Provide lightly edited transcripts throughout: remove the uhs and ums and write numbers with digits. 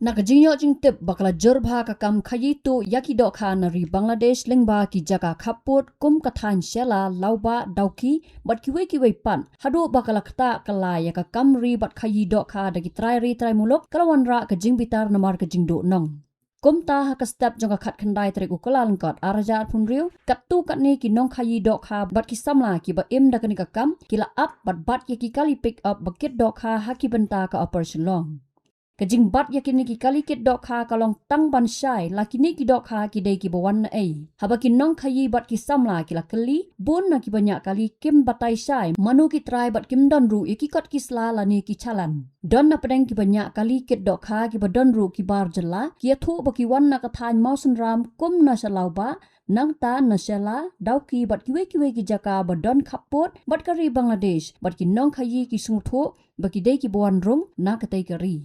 Nak jingyo jing tip bakla jorbha ka kam Khaïi tu yaki Dohkha nari Bangladesh lingba ki jaga khaput kum kathan shela lauba dauki bat kiwe pan hadu bakala kta kala ya ka kam ri bat Khaïi Dohkha dagi Trai Muluk kalawan ra ka jing bitar namar ka jing do nong. Kum ta ha ka step jong ka khat khandai trek ukala langkot araja phun riu kat tu kat ni ki nong Khaïi Dohkha bat ki samla ki ba im da ka kam kila up bat yaki kali pick up bakit Dohkha ha ki benta ka upper Shillong. Kajing bat yakini ki kali kit Dohkha kalong tang ban shai lakini ki Dohkha ki dei ki bawan na ei haba ki nong Khaïi bat ki samla ki la kali bun na ki banyak kali kim batai shai manu ki Trai bat kim don ru ki kot ki sla la ni ki chalan don na pedeng ki banyak kali kit Dohkha ki ba don ru ki bar jela ki thu ba ki wan na ka than mausun ram kum na shalau ba nang ta na shela dauki bat kiwe ki jaka ba don khapot bat kari Bangladesh bat ki nong Khaïi ki sungtho ba ki dei ki bawan rung na ka tai kari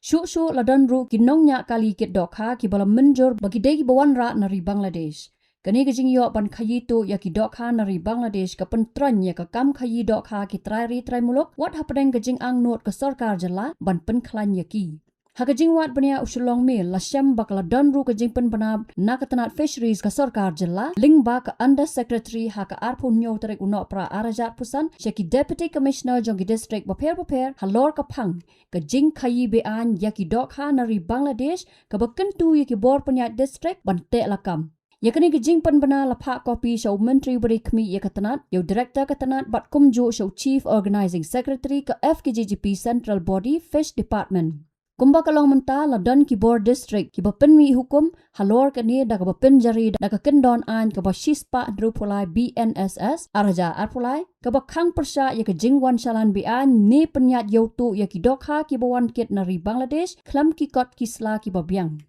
Shuk ladan ru ki nong nya kali kit Dohkha ki balam menjur bagi dei bawan ra nari Bangladesh. Kani ka jing yo ban Khaïi tu ya ki Dohkha nari Bangladesh ka pen Troiñ ya ka kam Khaïi Dohkha ki Trai Muluk wat hapadeng ka jing ang not ka sarkar jala ban pen klan ya ki. Ha ka jing wat bania Shillong Mail la syam bakla dan ru ka jing pen banab na ka tanat fisheries ka sarkar jala ling ba ka under secretary ha ka arpun nyo tarik unok pra arajat pusan syaki deputy commissioner jong ki district baper halor ka phang ka jing Khaïi bean ya ki Dohkha nari Bangladesh ka bakentu ya ki bor penyat district ban te lakam. Ya kini ke jing pen bana lapha kopi show menteri beri kmi ya katanat yo director katanat bat kumju show chief organizing secretary ka FKJGP central body fish department. Kumba kalong menta la dan ki board district ki bapen mi hukum halor ka ni da ka bapen jari da ka kendon an ka ba shispa drupulai BNSS araja arpulai ka ba khang persya ya ka jingwan shalan bi an ni penyat yo tu ya ki Dohkha ki bawan kit nari Bangladesh klam ki kot ki sla ki babyang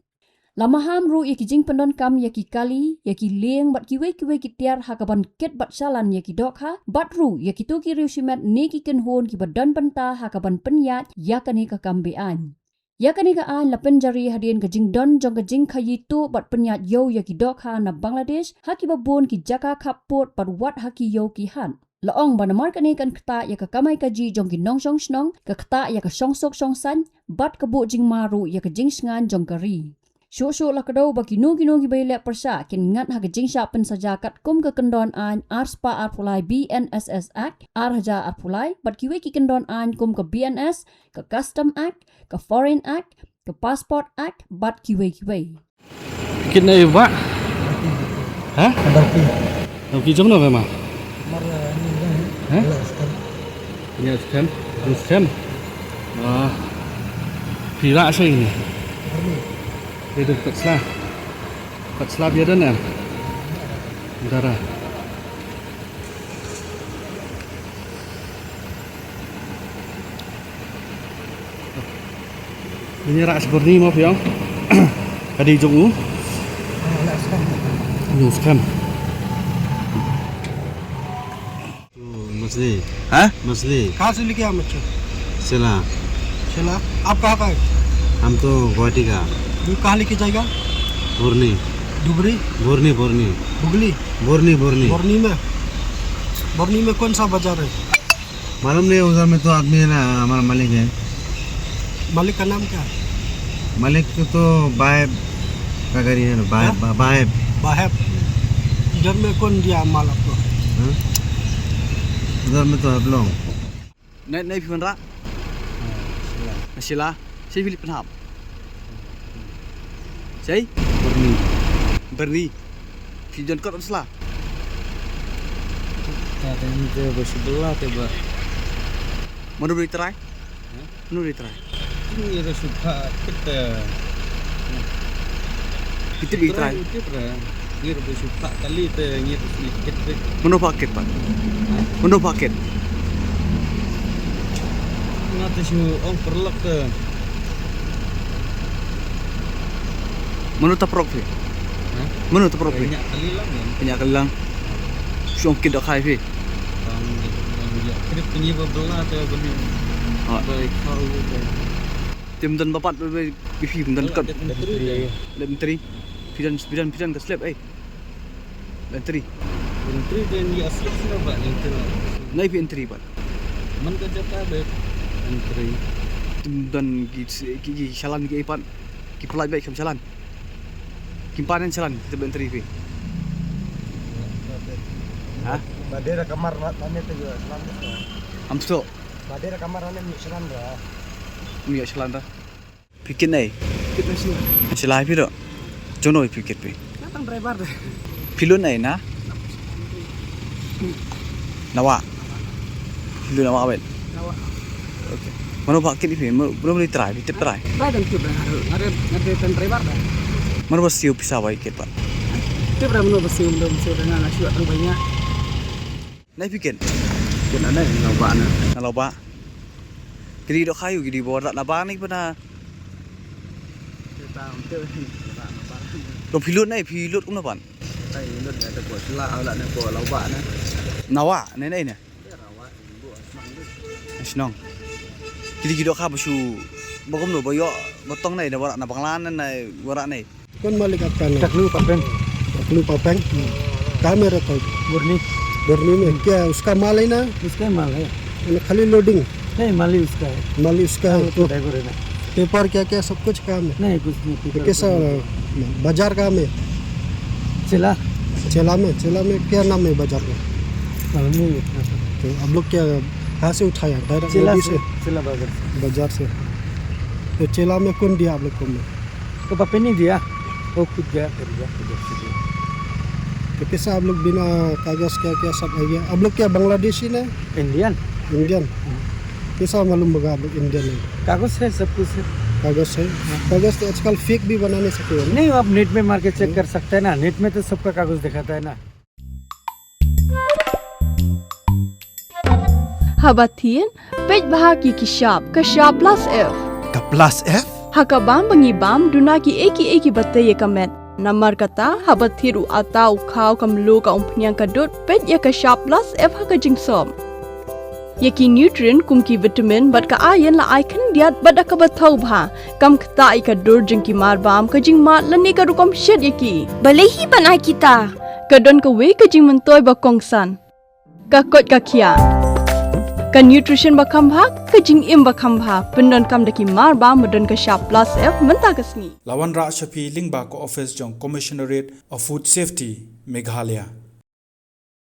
lamaham ru ya ki jing pendon kam ya ki kali ya ki leng bat kiwe ki tiar ha ka ban kit bat shalan ya ki Dohkha bat ru ya ki tu ki riu shimet ni ki ken hon ki badan benta ha ka ban penyat ya ka ni ka kam bi an Ya kani ka an la penjari hadian ka jing don jong ka jing Khaïi tu bat penyat yo ya ki Dohkha na Bangladesh haki babon ki jaka khapot bat wat haki yo ki han. Laong ba namar kani kan kta ya ka kamay ka ji jong ki nong shong snong ka kta ya ka shong sok shong san bat ka bu jing maru ya ka jing sngan jong ka ri. Shuk la kadau ba ki bay lep persa kin ngat ha ka jing sya pen saja kat kum ka kendon an arspa arpulai BNSS Act arhaja arpulai bat kiwe ki kendon an kum ka BNS ka Custom Act ka Foreign Act ka Passport Act bat kiwe. Bikin na iba? Ha? Dauki jom na ba ma? Ha? Ini scam. Pira sa ini. Itu kat slah biar dan udara. Ini rak seperti maaf yang tadi jonggu. Scam. मछली हाँ मछली कहाँ से लेके आए मच्छर? चला चला आप कहाँ का है? हम तो गुवाहाटी का ये कहाँ लेके जाएगा? बोरनी डुबरी बोरनी बुगली बोरनी बोरनी में कौन सा बाजार है? मालूम नहीं उधर में तो आदमी है ना हमारा मालिक है मालिक का नाम क्या है? मालिक तो बाहेब का करी है बाहेब इधर में कौन दिया माल आपको? उधर में तो आप लोग नहीं फिर रहा Sila saya pilih penhap saya Berni Fijan kot Sila katanya itu bersebelah tiba mana beri Trai mana beri Trai ini ada suka kita beri Trai ini ada suka kali itu ini sedikit mana paket pak mana paket nanti si orang perlak tu mana taprok fi mana taprok fi banyak kali lang syong kid dak khai fi krip ni berbelah tu beli baik kau tim dan bapat bi fi dan kat menteri fidan ke slap menteri dan dia asli siapa naik fi menteri pak मन का जता बे entry dan ki shalan ki ipan ki pelaj baik kam shalan ki panen shalan kita bentri fi ha Badera kamar nane tu juga selam tu. amsto Badera kamar nane mi selam dah. mi shalan ta pikir nai Kita sih. shalai fi do jono pikir fi Datang driver dah. pilun nai na nawa pilun nawa bet Nawa. okey mana pak kit fi belum boleh try kita try Try dan tip dah. Ada dan driver dah. mana bos siu pisah baik kit pak Tip dah menurut besi dengan nasi orang banyak. nai pikir Kita ada nawa na. kalau pak kiri dok kayu kiri bawa nak bang ni pernah Kita untuk dong pilun nai pilun umna pan Trai ini ada buat selah lah nak buat nawa na. nawa nai nai ne Nawa buat senang. senang kiri dok kah basu bagom no bayo botong nai dah warak na banglan nai warak nai कौन मालिक आपका नाम Tak lupa pen. टकलू पापेंग कहाँ में रहता है Murni. बर्नी में क्या उसका माल है ना उसका माल है. यानी खाली लोडिंग नहीं माली उसका है. माल उसका है तो ड्राइवर है ना. पेपर क्या क्या सब कुछ काम है नहीं कुछ नहीं. तो कैसा बाजार काम है चला. चेला में क्या नाम है बाजार में नहीं. तो आप लोग क्या कहाँ से उठाया डायरेक्ट चला नदी से. चला बाजार. बाजार से तो चेला में कौन दिया आप लोग को में तो पापा नहीं दिया. वो खुद गया कर दिया. तो कैसा आप लोग बिना कागज क्या क्या सब आ गया आप लोग क्या बांग्लादेशी ना इंडियन. इंडियन कैसा मालूम होगा आप लोग इंडियन है कागज है सब कुछ है. कागज है कागज तो आजकल फेक भी बना नहीं सकते हो ना नहीं आप नेट में मार के चेक कर सकते हैं ना. नेट में तो सबका कागज दिखाता है ना. Habatin, pej bahagi kishap, kashap plus F. का plus F Hakabam bangibam dunaki eki bataye kamet. Namar kata habathiru atau khau kamlu ka umpnyang kadut pej ya kashap plus F hakajing som. Yaki nutrient kumki vitamin bat ka ayan la icon diat bat ka bathau bha kam khta I ka dur jingki marbam kajing mat lani ka rukom shed yaki. Balehi banai kita. Kadon ka we kajing mentoy ba kongsan. Ka kot ka khia. Ka nutrition ba khambha kajing im ba khambha pendon kam daki marba modon ka sharp plus F menta kasni. Lawan Ra Shafi Lingba ko office jong Commissionerate of Food Safety Meghalaya